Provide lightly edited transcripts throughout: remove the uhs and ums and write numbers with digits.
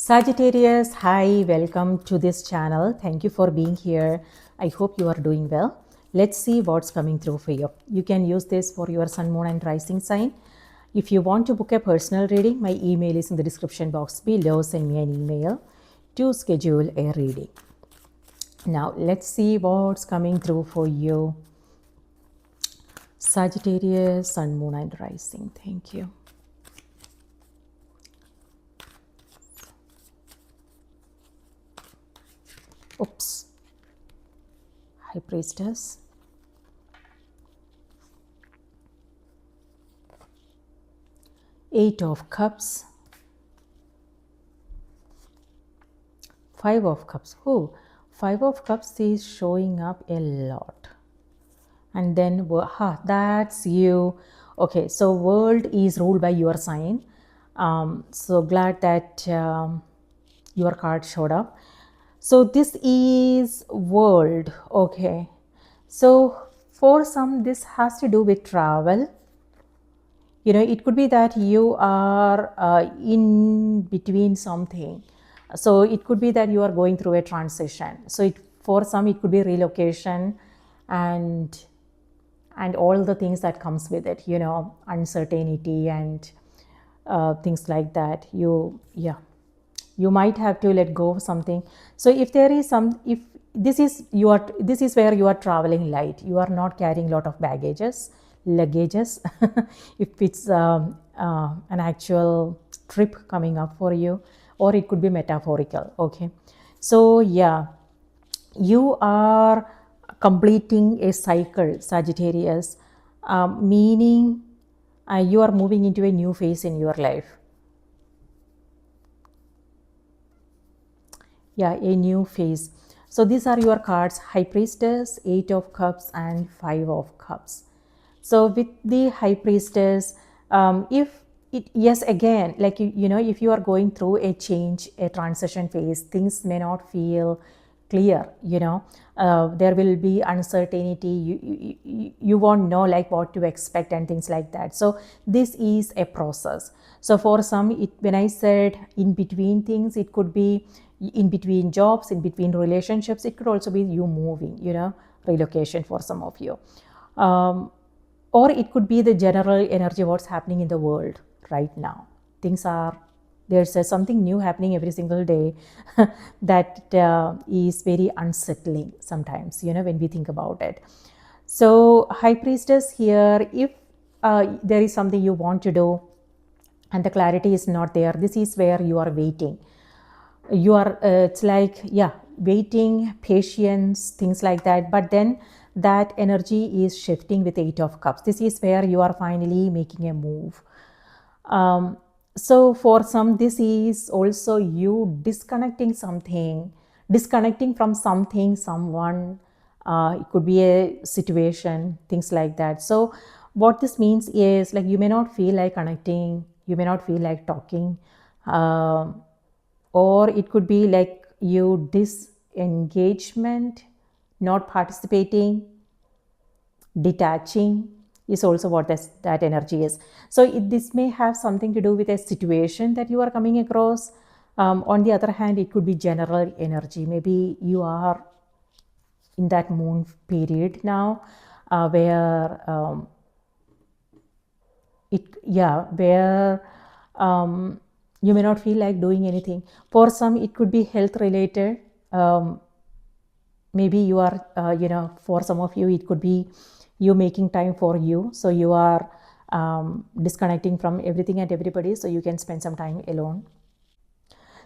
Sagittarius, hi, welcome to this channel. Thank you for being here. I hope you are doing well. Let's see what's coming through for you. You can use this for your sun, moon, and rising sign. If you want to book a personal reading, my email is in the description box below. Send me an email to schedule a reading. Now, let's see what's coming through for you. Sagittarius, sun, moon, and rising. Thank you. Oops. High Priestess. Eight of Cups. Five of Cups. Oh, Five of Cups is showing up a lot. And then, that's you. Okay, so world is ruled by your sign. So glad that your card showed up. So this is world. Okay, so for some this has to do with travel. You know, it could be that you are in between something. So it could be that you are going through a transition. So for some it could be relocation and all the things that comes with it, you know, uncertainty and things like that. You might have to let go of something. So if there is if this is where you are traveling light, you are not carrying a lot of luggages if it's an actual trip coming up for you, or it could be metaphorical. Okay, so yeah, you are completing a cycle, Sagittarius, meaning you are moving into a new phase in your life. Yeah, a new phase. So these are your cards: High Priestess, Eight of Cups, and Five of Cups. So with the High Priestess, yes, again, like you know, if you are going through a change, a transition phase, things may not feel clear, you know. There will be uncertainty. You won't know like what to expect and things like that. So this is a process. So for some, when I said in between things, it could be in between jobs, in between relationships. It could also be you moving, you know, relocation for some of you. Or it could be the general energy what's happening in the world right now. There's something new happening every single day that is very unsettling sometimes, you know, when we think about it. So High Priestess here, if there is something you want to do and the clarity is not there, this is where you are waiting. You are it's like, yeah, waiting, patience, things like that. But then that energy is shifting with Eight of Cups. This is where you are finally making a move. So for some, this is also you disconnecting from something, someone. It could be a situation, things like that. So what this means is, like, you may not feel like connecting, you may not feel like talking, or it could be like you disengagement, not participating, detaching is also what that energy is. So this may have something to do with a situation that you are coming across. On the other hand, it could be general energy. Maybe you are in that moon period now, where you may not feel like doing anything. For some, it could be health related. Maybe you are, you know, for some of you, it could be you making time for you. So you are disconnecting from everything and everybody so you can spend some time alone.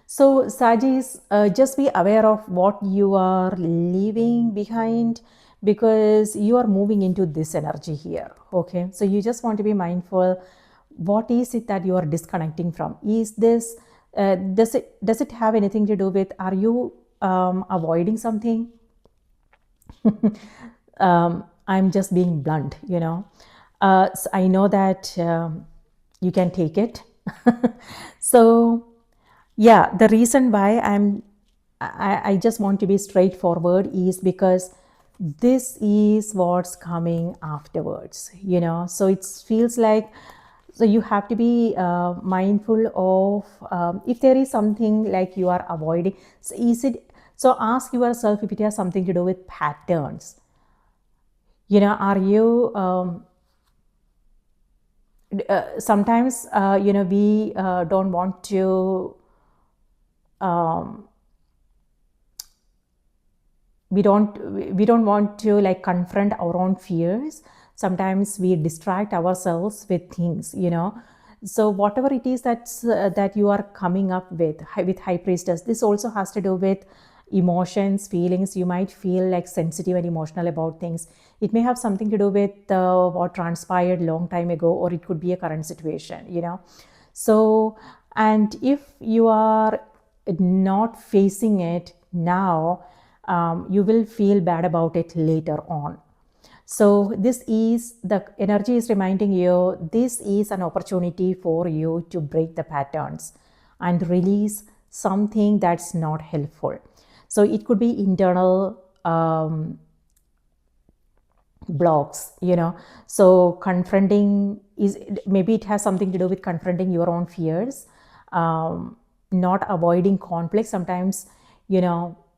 So Sagis, just be aware of what you are leaving behind, because you are moving into this energy here. Okay, so you just want to be mindful. What is it that you are disconnecting from? Is this does it have anything to do with, are you avoiding something? I'm just being blunt, you know. So I know that you can take it. So yeah, the reason why I just want to be straightforward is because this is what's coming afterwards, you know. So it feels like So you have to be mindful of if there is something like you are avoiding. So so ask yourself if it has something to do with patterns. Are you sometimes we don't want to um, we don't want to like confront our own fears. Sometimes we distract ourselves with things. So whatever it is that you are coming up with high priestess, this also has to do with emotions, feelings. You might feel like sensitive and emotional about things. It may have something to do with what transpired long time ago, or it could be a current situation. So, and if you are not facing it now, you will feel bad about it later on. So this is the energy is reminding you this is an opportunity for you to break the patterns and release something that's not helpful. So it could be internal blocks. So confronting is, maybe it has something to do with confronting your own fears, not avoiding conflict. Sometimes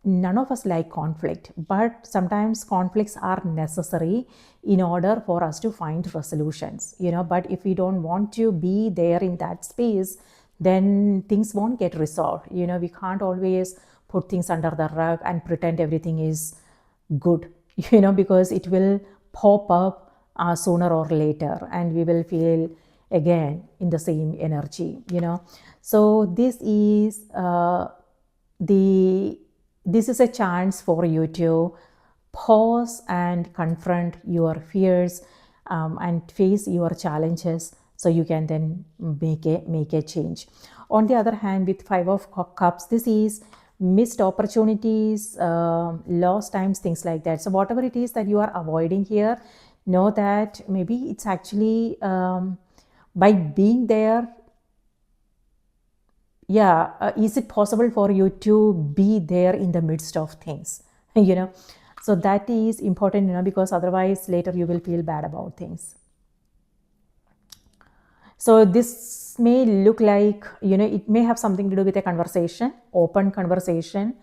none of us like conflict, but sometimes conflicts are necessary in order for us to find resolutions. But if we don't want to be there in that space, then things won't get resolved. We can't always put things under the rug and pretend everything is good, because it will pop up sooner or later, and we will feel again in the same energy. So this is a chance for you to pause and confront your fears, and face your challenges, so you can then make a change. On the other hand, with Five of Cups, this is missed opportunities, lost times, things like that. So whatever it is that you are avoiding here, know that maybe it's actually by being there. Is it possible for you to be there in the midst of things? So that is important, because otherwise later you will feel bad about things. So this may look like, it may have something to do with a conversation, open conversation.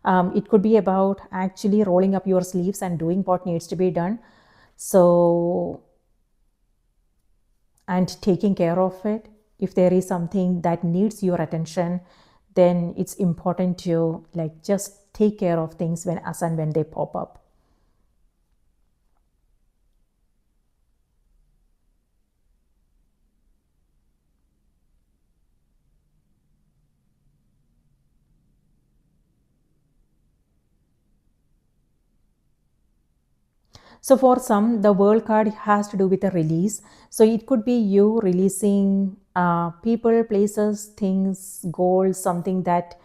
It could be about actually rolling up your sleeves and doing what needs to be done. So, and taking care of it. If there is something that needs your attention, then it's important to like just take care of things as and when they pop up. So for some, the world card has to do with a release. So it could be you releasing people, places, things, goals, something that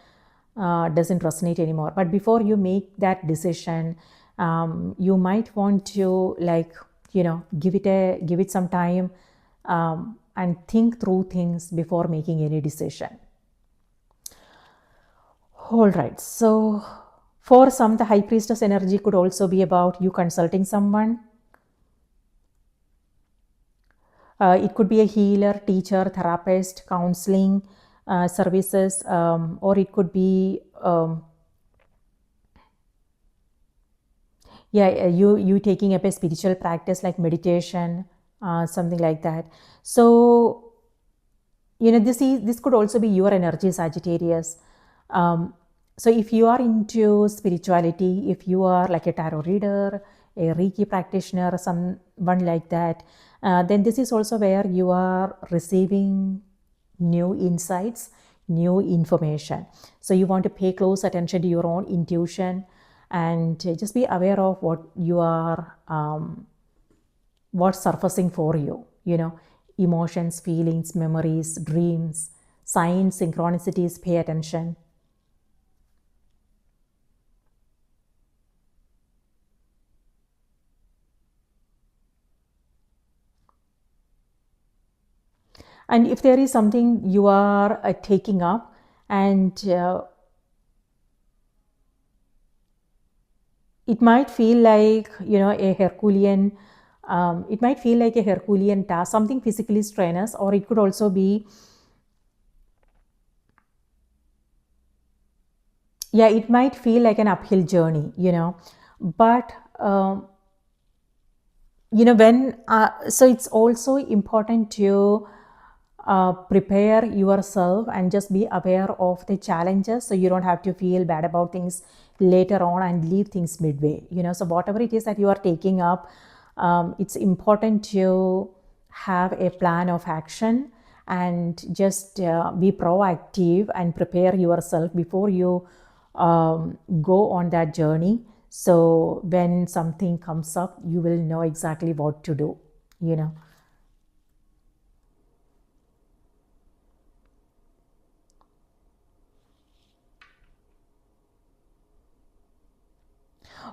doesn't resonate anymore. But before you make that decision, you might want to give it some time, and think through things before making any decision. All right. So for some, the High Priestess energy could also be about you consulting someone. It could be a healer, teacher, therapist, counseling services, or it could be you taking up a spiritual practice like meditation, something like that. So this could also be your energy, Sagittarius. So if you are into spirituality, if you are like a tarot reader, a Reiki practitioner, someone like that, then this is also where you are receiving new insights, new information. So you want to pay close attention to your own intuition, and just be aware of what you are what's surfacing for you. Emotions, feelings, memories, dreams, signs, synchronicities. Pay attention. And if there is something you are taking up, and it might feel like a Herculean It might feel like a Herculean task, something physically strenuous, or it could also be, yeah, it might feel like an uphill journey, but when so it's also important to prepare yourself and just be aware of the challenges, so you don't have to feel bad about things later on and leave things midway. So whatever it is that you are taking up, it's important to have a plan of action and just be proactive and prepare yourself before you go on that journey. So when something comes up, you will know exactly what to do.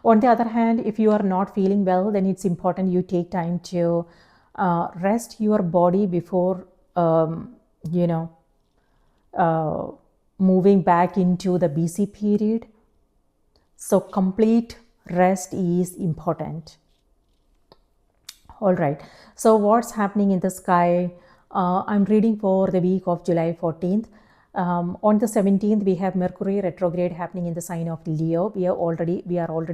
On the other hand, if you are not feeling well, then it's important you take time to rest your body before, you know, uh, moving back into the BC period. So complete rest is important. All right. So what's happening in the sky? I'm reading for the week of July 14th. On the 17th, we have Mercury retrograde happening in the sign of Leo. We are already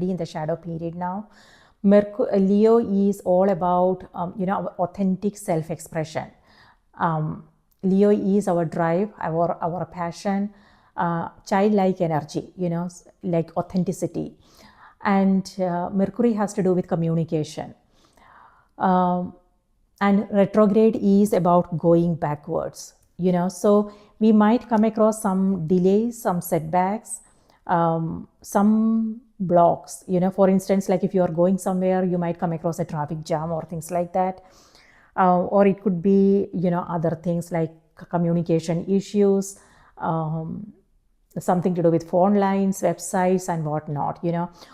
in the shadow period now. Leo is all about our authentic self-expression. Leo is our drive, our passion, childlike energy, like authenticity. And Mercury has to do with communication. And retrograde is about going backwards, so we might come across some delays, some setbacks, some blocks. For instance, like if you are going somewhere, you might come across a traffic jam or things like that, or it could be other things like communication issues, something to do with phone lines, websites, and whatnot,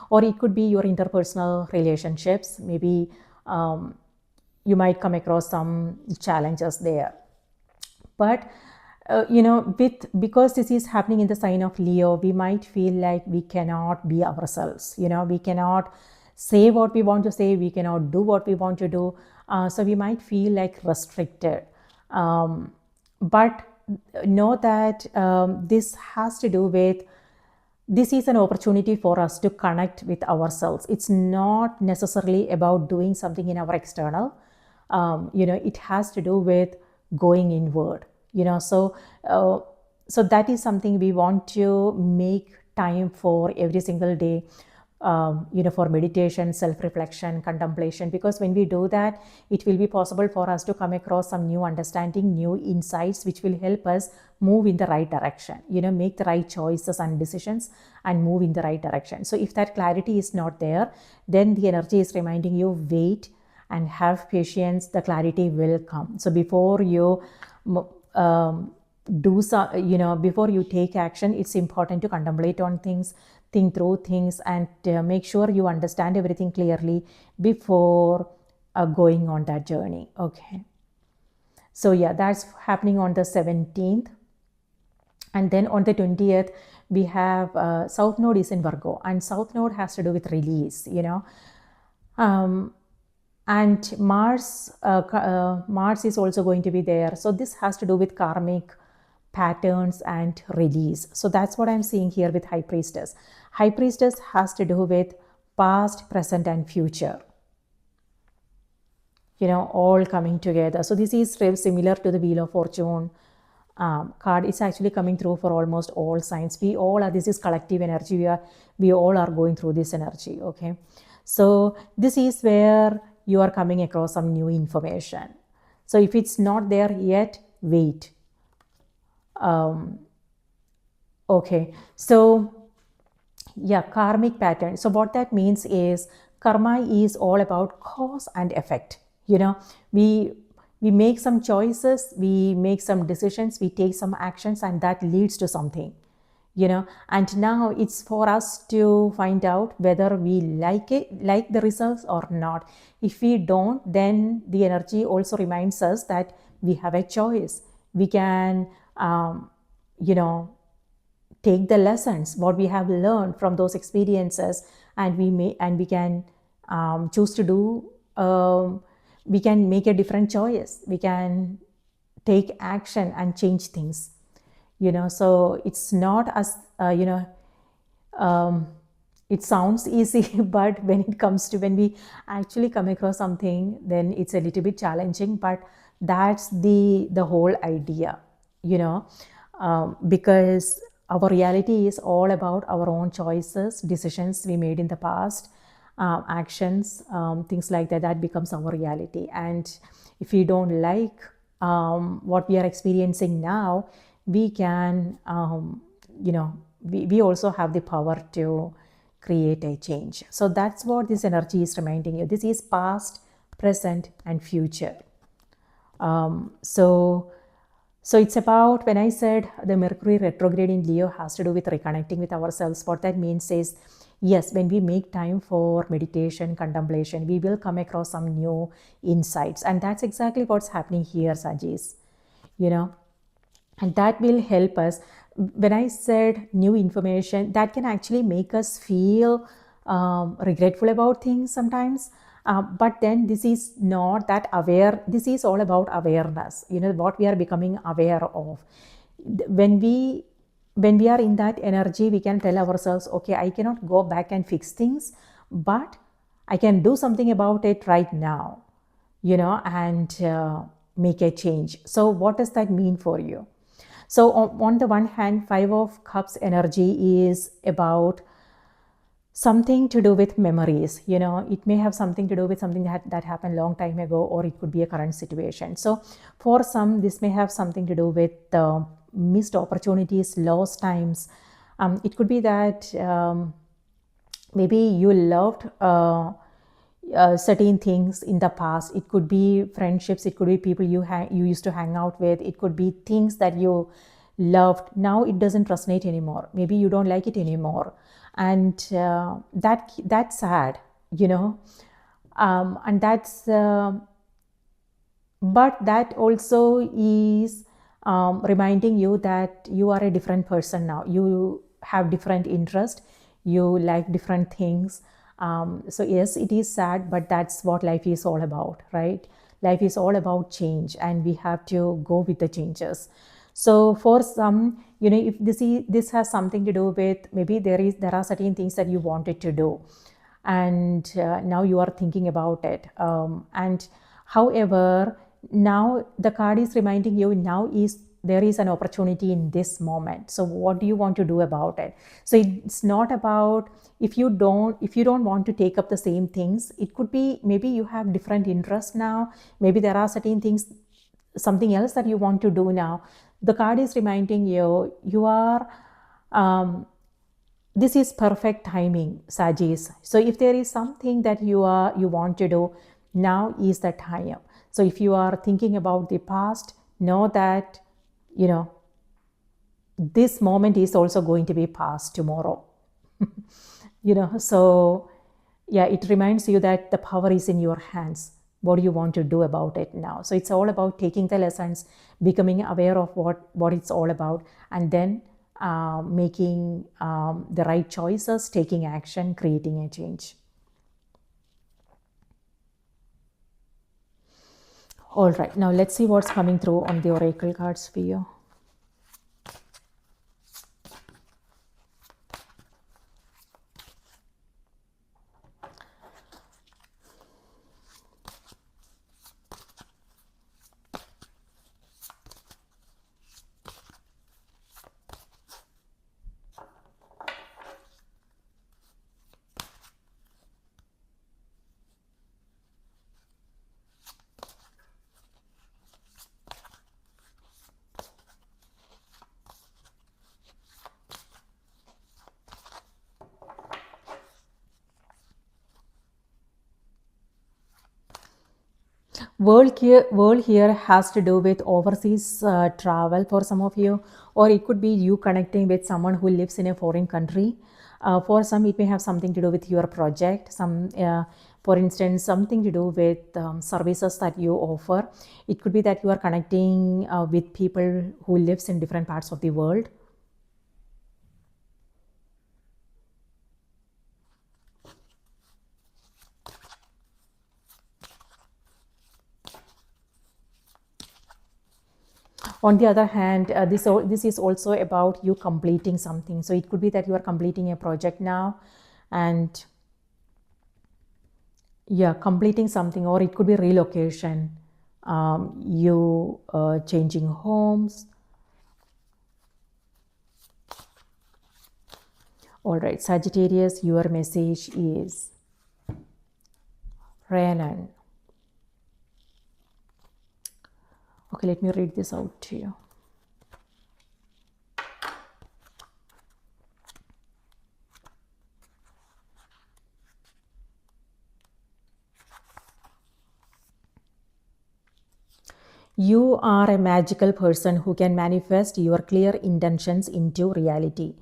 or it could be your interpersonal relationships. Maybe you might come across some challenges there. But because this is happening in the sign of Leo, we might feel like we cannot be ourselves. We cannot say what we want to say, we cannot do what we want to do. So we might feel like restricted. But know that this has to do with, this is an opportunity for us to connect with ourselves. It's not necessarily about doing something in our external. It has to do with going inward. So that is something we want to make time for every single day. For meditation, self-reflection, contemplation, because when we do that, it will be possible for us to come across some new understanding, new insights, which will help us move in the right direction, make the right choices and decisions and move in the right direction. So if that clarity is not there, then the energy is reminding you, wait and have patience, the clarity will come. So before you before you take action, it's important to contemplate on things, think through things, and make sure you understand everything clearly before going on that journey. Okay. So yeah, that's happening on the 17th. And then on the 20th, we have South Node is in Virgo, and South Node has to do with release, and Mars is also going to be there. So this has to do with karmic patterns and release. So that's what I'm seeing here with High Priestess. High Priestess has to do with past, present, and future, all coming together. So this is similar to the Wheel of Fortune card. It's actually coming through for almost all signs. We all are, this is collective energy. We all are going through this energy. Okay. So this is where you are coming across some new information. So if it's not there yet, wait. Okay, so yeah, karmic pattern. So what that means is, karma is all about cause and effect. We make some choices, we make some decisions, we take some actions, and that leads to something. And now it's for us to find out whether we like the results or not. If we don't, then the energy also reminds us that we have a choice. We can take the lessons, what we have learned from those experiences, and we can choose to do we can make a different choice. We can take action and change things, so it's not as um, it sounds easy, but when we actually come across something, then it's a little bit challenging. But that's the whole idea, because our reality is all about our own choices, decisions we made in the past, actions, things like that. That becomes our reality. And if we don't like what we are experiencing now, we can, we also have the power to create a change. So that's what this energy is reminding you. This is past, present, and future. So it's about, when I said the Mercury retrograde in Leo has to do with reconnecting with ourselves, what that means is, yes, when we make time for meditation, contemplation, we will come across some new insights. And that's exactly what's happening here, Sagis. And that will help us. When I said new information, that can actually make us feel regretful about things sometimes. But then this is not that aware. This is all about awareness, what we are becoming aware of. When we are in that energy, we can tell ourselves, okay, I cannot go back and fix things, but I can do something about it right now, and make a change. So what does that mean for you? So on the one hand, Five of Cups energy is about something to do with memories. It may have something to do with something that happened long time ago, or it could be a current situation. So for some, this may have something to do with missed opportunities, lost times. It could be that maybe you loved certain things in the past. It could be friendships, it could be people you used to hang out with, it could be things that you loved. Now it doesn't resonate anymore. Maybe you don't like it anymore, and that's sad, and that's but that also is reminding you that you are a different person now. You have different interest, you like different things. So yes, it is sad, but that's what life is all about, right? Life is all about change, and we have to go with the changes. So for some, if this has something to do with, maybe there are certain things that you wanted to do, and now you are thinking about it. And however, now the card is reminding you, there is an opportunity in this moment. So what do you want to do about it? So it's not about, if you don't want to take up the same things. It could be, maybe you have different interests now. Maybe there are certain things, something else that you want to do now. The card is reminding you, you are this is perfect timing, Sagis. So if there is something that you want to do, now is the time. So if you are thinking about the past, know that this moment is also going to be past tomorrow. So yeah, it reminds you that the power is in your hands. What do you want to do about it now? So it's all about taking the lessons, becoming aware of what it's all about, and then making the right choices, taking action, creating a change. All right, now let's see what's coming through on the oracle cards for you. World here has to do with overseas travel for some of you, or it could be you connecting with someone who lives in a foreign country. For some, it may have something to do with your project. For instance, something to do with services that you offer. It could be that you are connecting with people who lives in different parts of the world. On the other hand, this is also about you completing something. So it could be that you are completing a project now, and yeah, completing something, or it could be relocation, you changing homes. All right, Sagittarius, your message is Rhiannon. Okay, let me read this out to you. You are a magical person who can manifest your clear intentions into reality.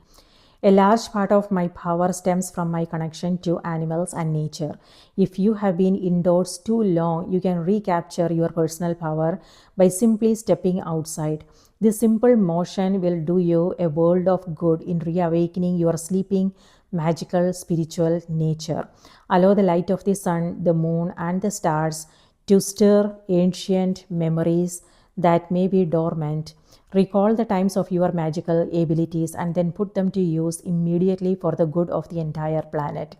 A large part of my power stems from my connection to animals and nature. If you have been indoors too long, you can recapture your personal power by simply stepping outside. This simple motion will do you a world of good in reawakening your sleeping, magical, spiritual nature. Allow the light of the sun, the moon, and the stars to stir ancient memories that may be dormant. Recall the times of your magical abilities and then put them to use immediately for the good of the entire planet.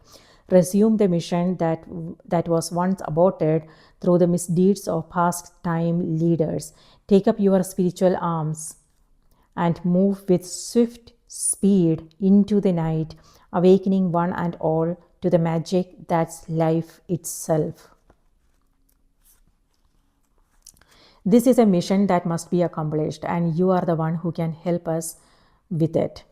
Resume the mission that was once aborted through the misdeeds of past time leaders. Take up your spiritual arms and move with swift speed into the night, awakening one and all to the magic that's life itself. This is a mission that must be accomplished, and you are the one who can help us with it.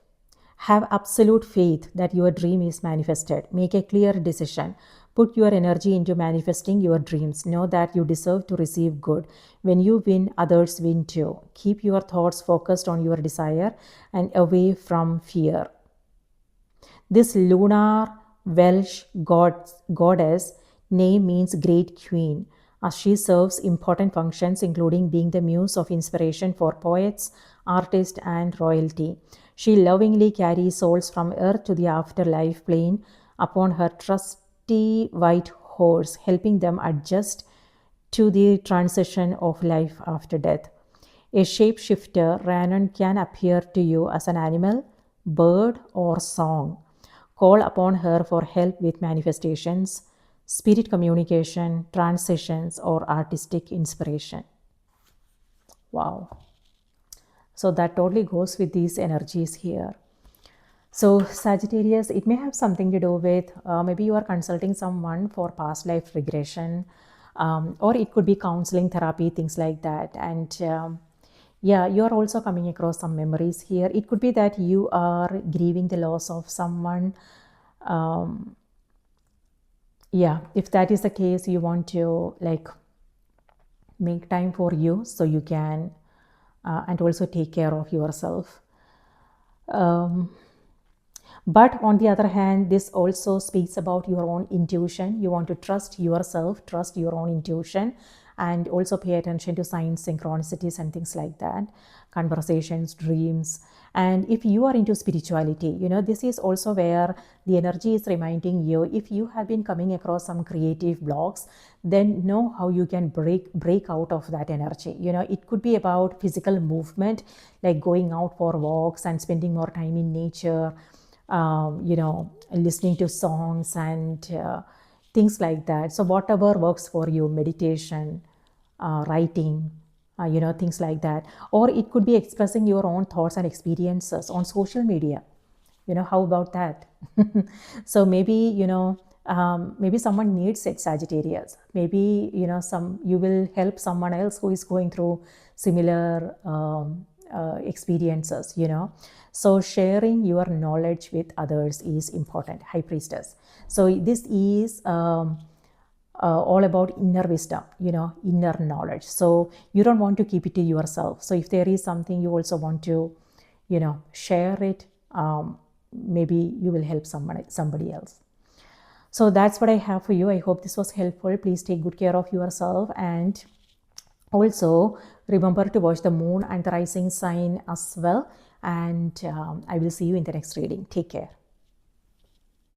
Have absolute faith that your dream is manifested. Make a clear decision. Put your energy into manifesting your dreams. Know that you deserve to receive good. When you win, others win too. Keep your thoughts focused on your desire and away from fear. This lunar Welsh goddess name means great queen, as she serves important functions including being the muse of inspiration for poets, artists, and royalty. She lovingly carries souls from earth to the afterlife plane upon her trusty white horse, helping them adjust to the transition of life after death. A shapeshifter, Rhiannon can appear to you as an animal, bird, or song. Call upon her for help with manifestations, spirit communication, transitions, or artistic inspiration. Wow. So that totally goes with these energies here. So Sagittarius, it may have something to do with maybe you are consulting someone for past life regression, or it could be counseling, therapy, things like that. And yeah, you are also coming across some memories here. It could be that you are grieving the loss of someone. Yeah, if that is the case, you want to like make time for you so you can and also take care of yourself. But on the other hand, this also speaks about your own intuition. You want to trust yourself, trust your own intuition, and also pay attention to signs, synchronicities, and things like that, conversations, dreams. And if you are into spirituality, you know, this is also where the energy is reminding you, if you have been coming across some creative blocks, then know how you can break out of that energy. You know, it could be about physical movement, like going out for walks and spending more time in nature, you know, listening to songs and things like that. So whatever works for you, meditation, writing, you know, things like that. Or it could be expressing your own thoughts and experiences on social media. You know, how about that? So maybe, you know, maybe someone needs it, Sagittarius. Maybe, you know, you will help someone else who is going through similar experiences, you know. So sharing your knowledge with others is important. High Priestess. So this is all about inner wisdom, you know, inner knowledge. So you don't want to keep it to yourself. So if there is something you also want to, you know, share it, maybe you will help somebody else. So that's what I have for you. I hope this was helpful. Please take good care of yourself, and also remember to watch the moon and the rising sign as well. And I will see you in the next reading. Take care.